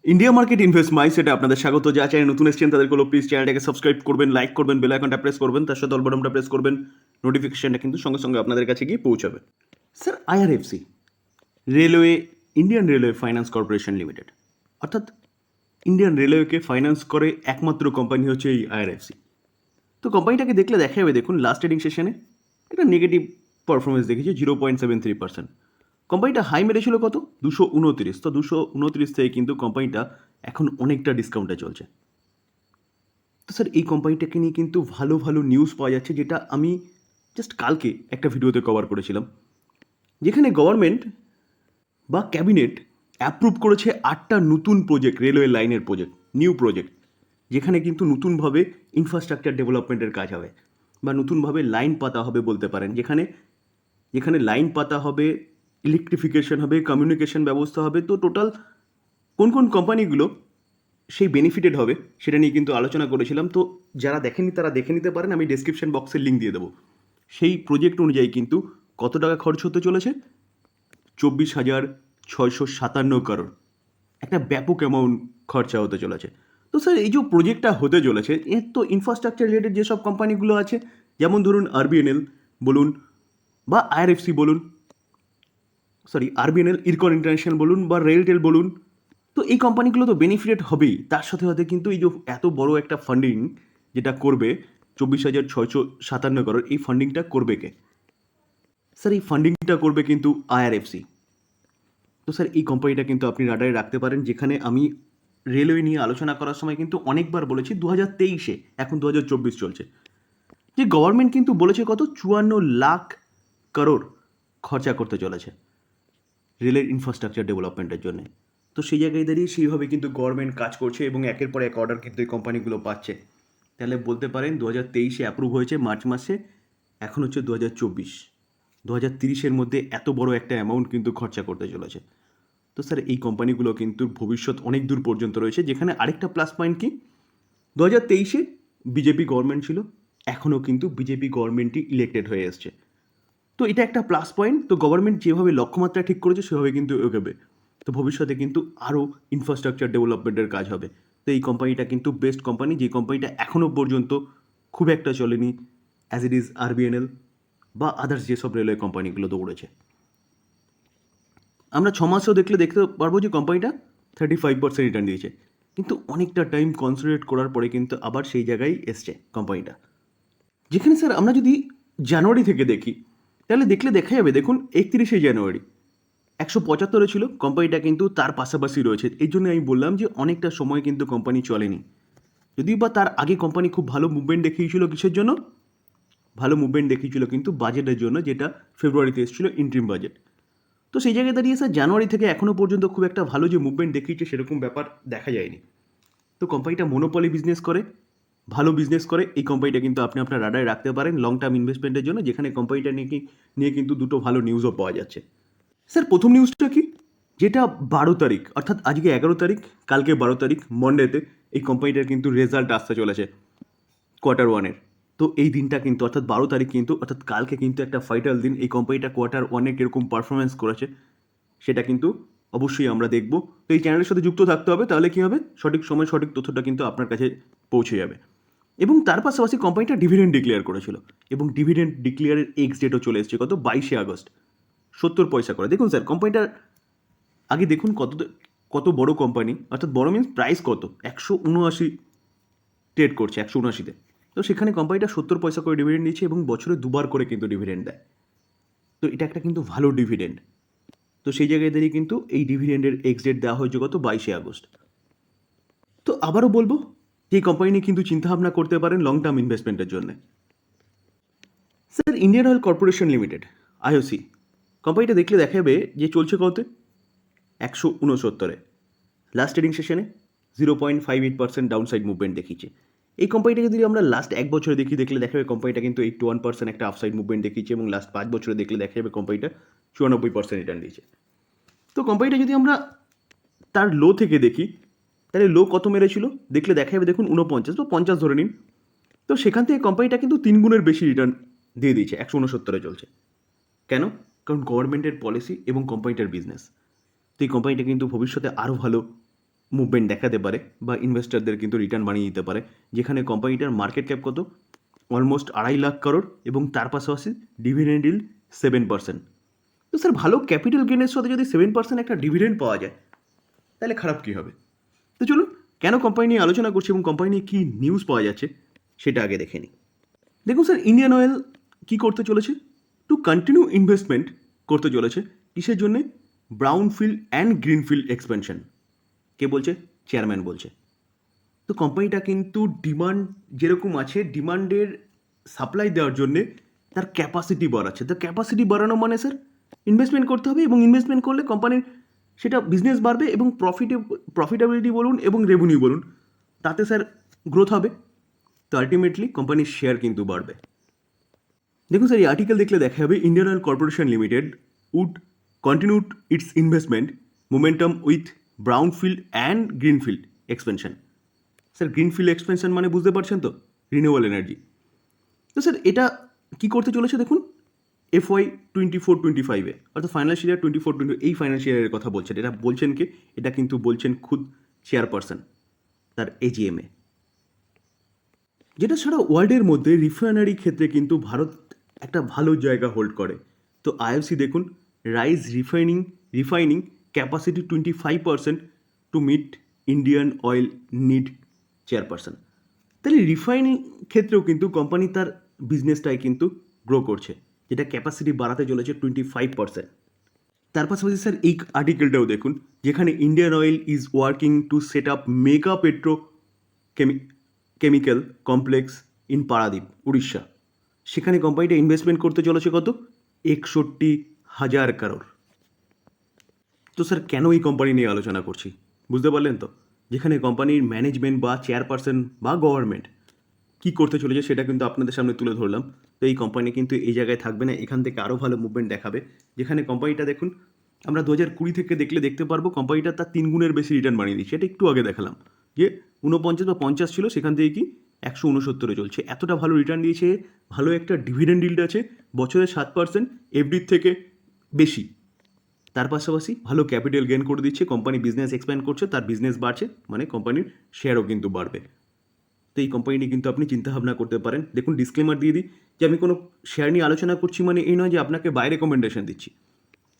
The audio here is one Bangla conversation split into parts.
ইন্ডিয়া মার্কেট ইনভেস্ট মাইন্ডসেটে আপনাদের স্বাগত। যা চ্যানেল নতুন এসেছেন তাদের কোনো প্লিজ চ্যানেলটাকে সাবস্ক্রাইব করবেন, লাইক করবেন, বেল আইকনটা প্রেস করবেন, তার সাথে অল বাটনটা প্রেস করবেন। নোটিফিকেশনটা কিন্তু সঙ্গে সঙ্গে আপনাদের কাছে গিয়ে পৌঁছাবে। Sir, IRFC railway, Indian railway finance corporation limited, অর্থাৎ ইন্ডিয়ান রেলওয়েকে ফাইন্যান্স করে একমাত্র কোম্পানি হচ্ছে এই আইআরএফসি। তো কোম্পানিটাকে দেখলে দেখা যাবে, দেখুন লাস্ট ট্রেডিং সেশনে একটা নেগেটিভ পারফরমেন্স দেখেছি 0.73%। কোম্পানিটা হাই মেরেছিল কত? 229। তো 229 থেকে কিন্তু কোম্পানিটা এখন অনেকটা ডিসকাউন্টে চলছে। তো স্যার, এই কোম্পানিটাকে নিয়ে কিন্তু ভালো ভালো নিউজ পাওয়া যাচ্ছে, যেটা আমি জাস্ট কালকে একটা ভিডিওতে কভার করেছিলাম, যেখানে গভর্নমেন্ট বা ক্যাবিনেট অ্যাপ্রুভ করেছে 8টা নতুন প্রজেক্ট, রেলওয়ে লাইনের প্রজেক্ট, নিউ প্রজেক্ট, যেখানে কিন্তু নতুনভাবে ইনফ্রাস্ট্রাকচার ডেভেলপমেন্টের কাজ হবে বা নতুনভাবে লাইন পাতা হবে বলতে পারেন। যেখানে যেখানে লাইন পাতা হবে, ইলেকট্রিফিকেশন হবে, কমিউনিকেশন ব্যবস্থা হবে। তো টোটাল কোন কোন কোম্পানিগুলো সেই বেনিফিটেড হবে সেটা নিয়ে কিন্তু আলোচনা করেছিলাম। তো যারা দেখেনি তারা দেখে নিতে পারেন, আমি ডেসক্রিপশন বক্সের লিঙ্ক দিয়ে দেবো। সেই প্রজেক্ট অনুযায়ী কিন্তু কত টাকা খরচ হতে চলেছে? 24,657 করোড়, একটা ব্যাপক অ্যামাউন্ট খরচা হতে চলেছে। তো স্যার, এই যে প্রজেক্টটা হতে চলেছে, এর তো ইনফ্রাস্ট্রাকচার রিলেটেড যেসব কোম্পানিগুলো আছে, যেমন ধরুন আরবিএনএল বলুন বা আইআরএফসি বলুন, আরবিএনএল, ইরকন ইন্টারন্যাশনাল বলুন বা রেলটেল বলুন, তো এই কোম্পানিগুলো তো বেনিফিটেড হবেই। তার সাথে সাথে কিন্তু এই যে এত বড় একটা ফান্ডিং যেটা করবে 24,657 করোড়, এই ফান্ডিংটা করবে কে? স্যার, এই ফান্ডিংটা করবে কিন্তু আইআরএফসি। তো স্যার, এই কোম্পানিটা কিন্তু আপনি রাডারে রাখতে পারেন। যেখানে আমি রেলওয়ে নিয়ে আলোচনা করার সময় কিন্তু অনেকবার বলেছি 2023-এ, এখন 2024 চলছে, যে গভর্নমেন্ট কিন্তু বলেছে কত 54 লাখ করোড় খরচা করতে চলেছে রেলের ইনফ্রাস্ট্রাকচার ডেভেলপমেন্টের জন্য। তো সেই জায়গায় দাঁড়িয়ে সেইভাবে কিন্তু গভর্নমেন্ট কাজ করছে এবং একের পর এক অর্ডার কিন্তু এই কোম্পানিগুলো পাচ্ছে। তাহলে বলতে পারেন 2023-এ অ্যাপ্রুভ হয়েছে মার্চ মাসে, এখন হচ্ছে 2024, 2030-এর মধ্যে এত বড় একটা অ্যামাউন্ট কিন্তু খরচা করতে চলেছে। তো স্যার, এই কোম্পানিগুলো কিন্তু ভবিষ্যৎ অনেক দূর পর্যন্ত রয়েছে। যেখানে আরেকটা প্লাস পয়েন্ট কি, 2023-এ বিজেপি গভর্নমেন্ট ছিল, এখনও কিন্তু বিজেপি গভর্নমেন্টই ইলেক্টেড হয়ে এসছে। তো এটা একটা প্লাস পয়েন্ট। তো গভর্নমেন্ট যেভাবে লক্ষ্যমাত্রা ঠিক করেছে সেভাবে কিন্তু এগোবে। তো ভবিষ্যতে কিন্তু আরও ইনফ্রাস্ট্রাকচার ডেভেলপমেন্টের কাজ হবে। তো এই কোম্পানিটা কিন্তু বেস্ট কোম্পানি, যে কোম্পানিটা এখনও পর্যন্ত খুব একটা চলেনি অ্যাজ ইট ইজ আরবিএনএল বা আদার্স যেসব রেলওয়ে কোম্পানিগুলো দৌড়েছে। আমরা 6 মাসেও দেখতে পারবো যে কোম্পানিটা 35% রিটার্ন দিয়েছে, কিন্তু অনেকটা টাইম কনসিডারেট করার পরে কিন্তু আবার সেই জায়গায় এসছে কোম্পানিটা। যেখানে স্যার আমরা যদি জানুয়ারি থেকে দেখি, তাহলে দেখলে দেখা যাবে, দেখুন 31শে জানুয়ারি 175-এ ছিল কোম্পানিটা, কিন্তু তার পাশাপাশি রয়েছে। এই জন্য আমি বললাম যে অনেকটা সময় কিন্তু কোম্পানি চলেনি। যদিও বা তার আগে কোম্পানি খুব ভালো মুভমেন্ট দেখিয়েছিল, কিসের জন্য ভালো মুভমেন্ট দেখিয়েছিল? কিন্তু বাজেটের জন্য, যেটা ফেব্রুয়ারিতে এসেছিল ইন্ট্রিম বাজেট। তো সেই জায়গায় দাঁড়িয়ে স্যার জানুয়ারি থেকে এখনও পর্যন্ত খুব একটা ভালো যে মুভমেন্ট দেখিয়েছে সেরকম ব্যাপার দেখা যায়নি। তো কোম্পানিটা মনোপলি বিজনেস করে, ভালো বিজনেস করে। এই কোম্পানিটা কিন্তু আপনি আপনার রাডারে রাখতে পারেন লং টার্ম ইনভেস্টমেন্টের জন্য, যেখানে কোম্পানিটা নিয়ে কিন্তু দুটো ভালো নিউজও পাওয়া যাচ্ছে। স্যার, প্রথম নিউজটা কি, যেটা 12 তারিখ, অর্থাৎ আজকে 11 তারিখ, কালকে 12 তারিখ মন্ডেতে এই কোম্পানিটার কিন্তু রেজাল্ট আসতে চলেছে Q1-এর। তো এই দিনটা কিন্তু, অর্থাৎ 12 তারিখ কিন্তু, অর্থাৎ কালকে কিন্তু একটা ফাইটাল দিন। এই কোম্পানিটা Q1-এ কীরকম পারফরমেন্স করেছে সেটা কিন্তু অবশ্যই আমরা দেখব। তো এই চ্যানেলের সাথে যুক্ত থাকতে হবে, তাহলে কী হবে, সঠিক সময় সঠিক তথ্যটা কিন্তু আপনার কাছে পৌঁছে যাবে। এবং তার পাশাপাশি কোম্পানিটা ডিভিডেন্ড ডিক্লেয়ার করেছিল, এবং ডিভিডেন্ড ডিক্লেয়ারের এক্স ডেটও চলে এসেছে কত, 22শে আগস্ট, 70 পয়সা করে। দেখুন স্যার, কোম্পানিটার আগে দেখুন কত বড় কোম্পানি, অর্থাৎ বড় মিন্স প্রাইস কত, 179 ট্রেড করছে, 179-তে। তো সেখানে কোম্পানিটা 70 পয়সা করে ডিভিডেন্ড দিচ্ছে এবং বছরে দুবার করে কিন্তু ডিভিডেন্ড দেয়। তো এটা একটা কিন্তু ভালো ডিভিডেন্ড। তো সেই জায়গায় দাঁড়িয়ে কিন্তু এই ডিভিডেন্ডের এক্স ডেট দেওয়া হয়েছে কত, 22শে আগস্ট। তো আবারও বলবো যে এই কোম্পানি নিয়ে কিন্তু চিন্তাভাবনা করতে পারেন লং টার্ম ইনভেস্টমেন্টের জন্য। Sir, Indian Oil Corporation limited, IOC, কোম্পানিটা দেখলে দেখা যাবে যে চলছে কত, 169-এ। লাস্ট ট্রেডিং সেশনে 0.58% ডাউন সাইড মুভমেন্ট দেখিয়েছে। এই কোম্পানিটাকে যদি আমরা লাস্ট 1 বছরে দেখলে দেখা যাবে কোম্পানিটা কিন্তু 81% একটা আপসাইড মুভমেন্ট দেখিয়েছে, এবং লাস্ট 5 বছরে দেখলে দেখা যাবে কোম্পানিটা 94% রিটার্ন দিয়েছে। তো কোম্পানিটা যদি আমরা তার লো থেকে দেখি, তাহলে লো কত মেরেছিল দেখলে দেখা যাবে, দেখুন 49 বা 50 ধরে নিন। তো সেখান থেকে কোম্পানিটা কিন্তু 3 গুণের বেশি রিটার্ন দিয়ে দিয়েছে, 169-এ চলছে। কেন? কারণ গভর্নমেন্টের পলিসি এবং কোম্পানিটার বিজনেস। তো এই কোম্পানিটা কিন্তু ভবিষ্যতে আরও ভালো মুভমেন্ট দেখাতে পারে বা ইনভেস্টরদের কিন্তু রিটার্ন বানিয়ে দিতে পারে, যেখানে কোম্পানিটার মার্কেট ক্যাপ কত, অলমোস্ট 2.5 লাখ করোড়, এবং তার পাশাপাশি ডিভিডেন্ড ইল্ড 7%। তো স্যার ভালো ক্যাপিটাল গেনের সাথে যদি 7% একটা ডিভিডেন্ড পাওয়া যায়, তাহলে খারাপ কী হবে? তো চলুন, কেন কোম্পানি নিয়ে আলোচনা করছি এবং কোম্পানি নিয়ে কী নিউজ পাওয়া যাচ্ছে সেটা আগে দেখে নিই। দেখুন স্যার, ইন্ডিয়ান অয়েল কী করতে চলেছে, টু কন্টিনিউ ইনভেস্টমেন্ট করতে চলেছে। কিসের জন্যে? Brownfield and greenfield expansion. কে বলছে? চেয়ারম্যান বলছে। তো কোম্পানিটা কিন্তু ডিমান্ড যেরকম আছে, ডিমান্ডের সাপ্লাই দেওয়ার জন্যে তার ক্যাপাসিটি বাড়াচ্ছে। তো ক্যাপাসিটি বাড়ানো মানে স্যার ইনভেস্টমেন্ট করতে হবে, এবং ইনভেস্টমেন্ট করলে কোম্পানির সেটা বিজনেস বাড়বে, এবং প্রফিটেবিলিটি বলুন এবং রেভিনিউ বলুন, তাতে স্যার গ্রোথ হবে। তো আলটিমেটলি কোম্পানির শেয়ার কিন্তু বাড়বে। দেখুন স্যার, এই আর্টিকেল দেখলে দেখা যাবে Indian Oil Corporation Limited would continued its investment momentum with brownfield and greenfield expansion. Sir greenfield expansion মানে বুঝতে পারছেন তো, রিনিউয়েবল এনার্জি। তো স্যার এটা কী করতে চলেছে দেখুন, FY 24-25 অর্থাৎ ফাইন্যান্সিয়াল ইয়ার 24-25 এই ফাইন্যান্সিয়াল ইয়ারের কথা বলছেন। এটা বলছেন কে? এটা কিন্তু বলছেন খুদ চেয়ারপারসন তার AGM-এ। যেটা ছাড়া ওয়ার্ল্ডের মধ্যে রিফাইনারি ক্ষেত্রে কিন্তু ভারত একটা ভালো জায়গা হোল্ড করে। তো IOC দেখুন, raise refining capacity 25% to meet Indian Oil need chairperson. তাহলে রিফাইনিং ক্ষেত্রেও কিন্তু কোম্পানি তার বিজনেসটাই কিন্তু গ্রো করছে, যেটা ক্যাপাসিটি বাড়াতে চলেছে 25%। তার পাশাপাশি স্যার এই আর্টিকেলটাও দেখুন, যেখানে Indian Oil is working to set up mega chemical complex in Paradip, Orissa. সেখানে কোম্পানিটা ইনভেস্টমেন্ট করতে চলেছে কত? 61,000 করোড়। তো স্যার কেন এই কোম্পানি নিয়ে আলোচনা করছি বুঝতে পারলেন তো? যেখানে কোম্পানির ম্যানেজমেন্ট বা চেয়ারপারসন বা গভর্নমেন্ট কী করতে চলেছে সেটা কিন্তু আপনাদের সামনে তুলে ধরলাম। তো এই কোম্পানি কিন্তু এই জায়গায় থাকবে না, এখান থেকে আরও ভালো মুভমেন্ট দেখাবে। যেখানে কোম্পানিটা দেখুন, আমরা 2020 থেকে দেখতে পারবো কোম্পানিটা তার 3 গুণের বেশি রিটার্ন বানিয়ে দিচ্ছে। এটা একটু আগে দেখালাম যে 49 বা 50 ছিল, সেখান থেকে কি 169-এ চলছে। এতটা ভালো রিটার্ন দিয়েছে, ভালো একটা ডিভিডেন্ড ইল্ড আছে, বছরে 7% এফডির থেকে বেশি। তার পাশাপাশি ভালো ক্যাপিটাল গেইন করে দিচ্ছে, কোম্পানি বিজনেস এক্সপ্যান্ড করছে, তার বিজনেস বাড়ছে, মানে কোম্পানির শেয়ারও কিন্তু বাড়বে। তো এই কোম্পানিটি কিন্তু আপনি চিন্তাভাবনা করতে পারেন। দেখুন, ডিসক্লেমার দিয়ে দিই যে আমি কোনো শেয়ার নিয়ে আলোচনা করছি মানে এই নয় যে আপনাকে বাই রেকমেন্ডেশন দিচ্ছি।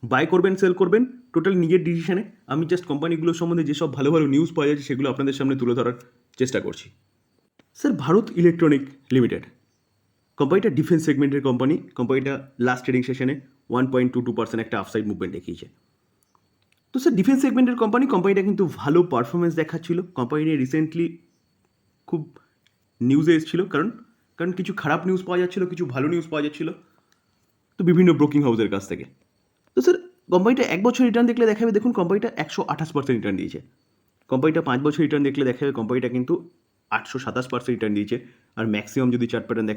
বাই করবেন, সেল করবেন, টোটাল নিজের ডিসিশনে। আমি জাস্ট কোম্পানিগুলোর সম্বন্ধে যেসব ভালো ভালো নিউজ পাওয়া যাচ্ছে সেগুলো আপনাদের সামনে তুলে ধরার চেষ্টা করছি। স্যার ভারত ইলেকট্রনিক লিমিটেড কোম্পানিটা ডিফেন্স সেগমেন্টের কোম্পানি। কোম্পানিটা লাস্ট ট্রেডিং সেশনে 1.22% একটা আপসাইড মুভমেন্ট দেখিয়েছে। তো স্যার ডিফেন্স সেগমেন্টের কোম্পানিটা কিন্তু ভালো পারফরমেন্স দেখাচ্ছিল। কোম্পানি নিয়ে রিসেন্টলি খুব নিউজে এসেছিলো, কারণ কিছু খারাপ নিউজ পাওয়া যাচ্ছিলো, কিছু ভালো নিউজ পাওয়া যাচ্ছিলো, তো বিভিন্ন ব্রোকিং হাউসের কাছ থেকে। তো স্যার কোম্পানিটা 1 বছর রিটার্ন দেখলে দেখাবে, দেখুন কোম্পানিটা 128% রিটার্ন দিয়েছে। কোম্পানিটা 5 বছর রিটার্ন দেখলে দেখাবে, কোম্পানিটা কিন্তু 827% রিটার্ন দিয়েছে। আর ম্যাক্সিমাম যদি চার্ট প্যাটার্ন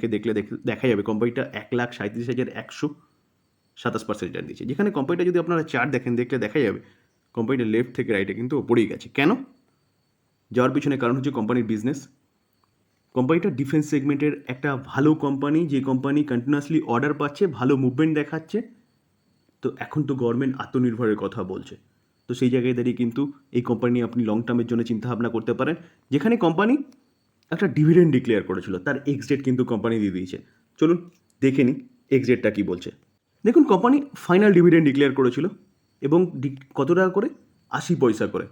দেখা যাবে কোম্পানিটা 1,37,127% রিটার্ন দিয়েছে। যেখানে কোম্পানিটা যদি আপনারা চার্ট দেখলে দেখা যাবে কোম্পানিটা লেফট থেকে রাইটে কিন্তু ওপরেই গেছে। কেন যাওয়ার পিছনে কারণ হচ্ছে কোম্পানির বিজনেস। কোম্পানিটা ডিফেন্স সেগমেন্টের একটা ভালো কোম্পানি, যে কোম্পানি কন্টিনিউয়াসলি অর্ডার পাচ্ছে, ভালো মুভমেন্ট দেখাচ্ছে। তো এখন তো গভর্নমেন্ট আত্মনির্ভরের কথা বলছে, তো সেই জায়গায় দাঁড়িয়ে কিন্তু এই কোম্পানি আপনি লং টার্মের জন্য চিন্তাভাবনা করতে পারেন। যেখানে কোম্পানি একটা ডিভিডেন্ড ডিক্লেয়ার করেছিল, তার এক্স ডেট কিন্তু কোম্পানি দিয়ে দিয়েছে। চলুন দেখে নিই এক্স ডেটটা কী বলছে। দেখুন, কোম্পানি ফাইনাল ডিভিডেন্ড ডিক্লেয়ার করেছিল, এবং কত টাকা করে? 80 পয়সা করে।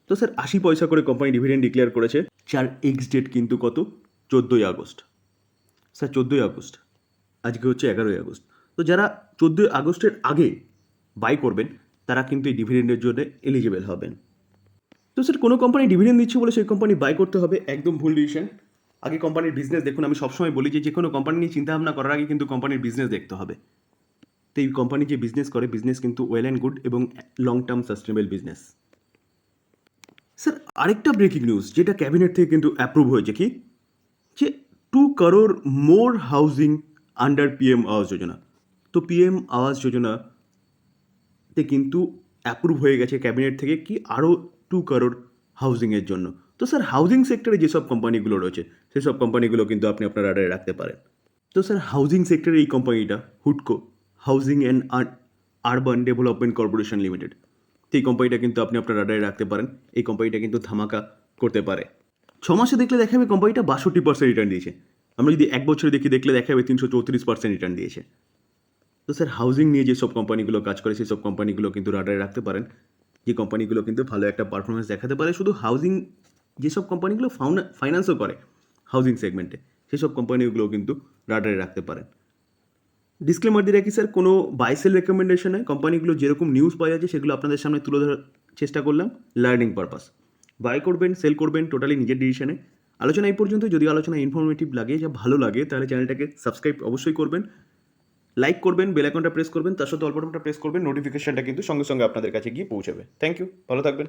তো স্যার 80 পয়সা করে কোম্পানি ডিভিডেন্ড ডিক্লেয়ার করেছে। যার এক্স ডেট কিন্তু কত? 14ই আগস্ট। স্যার 14ই আগস্ট, আজকে হচ্ছে 11ই আগস্ট। তো যারা 14ই আগস্টের আগে বাই করবেন তারা কিন্তু এই ডিভিডেন্ডের জন্য এলিজিবল হবেন। তো স্যার কোনো কোম্পানি ডিভিডেন্ড দিচ্ছে বলে সেই কোম্পানি বাই করতে হবে, একদম ভুল ডিসিশন। আগে কোম্পানির বিজনেস দেখুন। আমি সবসময় বলি যে কোনো কোম্পানি নিয়ে চিন্তাভাবনা করার আগে কিন্তু কোম্পানির বিজনেস দেখতে হবে। তো এই কোম্পানি যে বিজনেস করে, বিজনেস কিন্তু ওয়েল অ্যান্ড গুড এবং long term sustainable business. Sir আরেকটা ব্রেকিং নিউজ, যেটা ক্যাবিনেট থেকে কিন্তু অ্যাপ্রুভ হয়েছে, কি যে 2 করোড় মোর housing under PM Awas Yojana. তো PM আবাস যোজনাতে কিন্তু অ্যাপ্রুভ হয়ে গেছে ক্যাবিনেট থেকে, কি আরও 2 করোড় হাউজিংয়ের জন্য। তো স্যার হাউজিং সেক্টরে যেসব কোম্পানিগুলো রয়েছে সেসব কোম্পানিগুলো কিন্তু আপনি আপনার রাডারে রাখতে পারেন। তো স্যার হাউজিং সেক্টরের এই কোম্পানিটা হুডকো housing and urban development corporation limited. তো এই কোম্পানিটা কিন্তু আপনি আপনার রাডারে রাখতে পারেন। এই কোম্পানিটা কিন্তু ধামাকা করতে পারে। 6 মাসে দেখলে দেখাবে কোম্পানিটা 62% রিটার্ন দিয়েছে। আমরা যদি 1 বছরে দেখলে দেখাবে 334% রিটার্ন দিয়েছে। তো স্যার হাউজিং নিয়ে যেসব কোম্পানিগুলো কাজ করে সেসব কোম্পানিগুলো কিন্তু রাডারে রাখতে পারেন। যে কোম্পানিগুলো কিন্তু ভালো একটা পারফরমেন্স দেখাতে পারে। শুধু হাউজিং যেসব কোম্পানিগুলো ফাইন্যান্সও করে হাউজিং সেগমেন্টে, সেসব কোম্পানিগুলো কিন্তু রাডারে রাখতে পারেন। ডিসক্লেমার দিয়ে রাখি স্যার, কোনো বাই সেল রেকমেন্ডেশন নয়। কোম্পানিগুলো যেরকম নিউজ পাওয়া যাচ্ছে সেগুলো আপনাদের সামনে তুলে ধরার চেষ্টা করলাম লার্নিং পারপাস। বাই করবেন, সেল করবেন টোটালি নিজের ডিসিশনে। আলোচনা এই পর্যন্ত। যদি আলোচনা ইনফরমেটিভ লাগে, যা ভালো লাগে, তাহলে চ্যানেলটাকে সাবস্ক্রাইব অবশ্যই করবেন, লাইক করবেন, বেল আইকনটা প্রেস করবেন, তার সাথে অল বাটনটা প্রেস করবেন। নোটিফিকেশনটা কিন্তু সঙ্গে সঙ্গে আপনাদের কাছে গিয়ে পৌঁছাবে। থ্যাংক ইউ, ভালো থাকবেন।